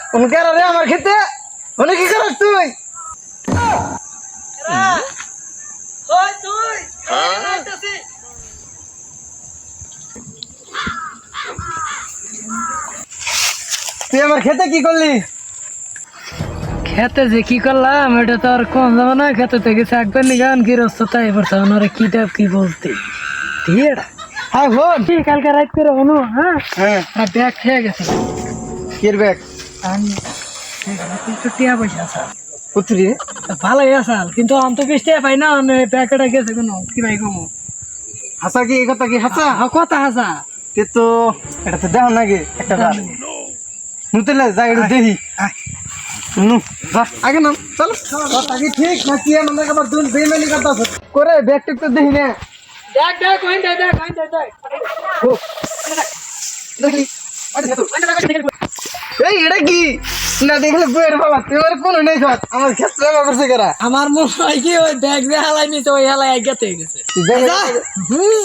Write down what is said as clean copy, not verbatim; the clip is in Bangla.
উনকার রে আমার খেতে উনি কি করিস তুই তুই আমার খেতে কি করলি? খেতে যে কি করলাম এটা তো আর কম যাবে না। খেতে থেকে শাকবেন নি গান কি রস্ততাই পড়ছে ওনারে কি টাইপ কি বলতে ঠিক আছে। হ্যাঁ বোন ঠিক কালকে রাত করে হলো হ্যাঁ হ্যাঁ ব্যাগ খেয়ে গেছে কির ব্যাগ আমি কিছু টিয়া পয়সা আছে পুত্রি ভালোই আসাল কিন্তু আমি তো বেশ টিয়া পাই না প্যাকেটে গেছে কোনো কি ভাই কমো হাসা কি এই কথা কি হাসা কথা হাসা তে তো এটা তো দেখ নাকি একটা রাত নুতেলে যাই একটু দেখি নু যা আগে নাম চল আগে ঠিক না কি আমাদের আবার দুন বেইমানি করতে আছে করে ব্যাগ টিক তো দেখি না দেখ দেখ কইন দেখ দেখ কইন দেখ দেখ দেখি এই এটা কি না দেখলে বইয়ের বাবা তোমার কোন নেই সব আমার ক্ষেত্রে করছে কেরা আমার মনে হয় কি ওই ব্যাগ যে হালাই নিছে ওই হালাই আইগাতে গেছে হুম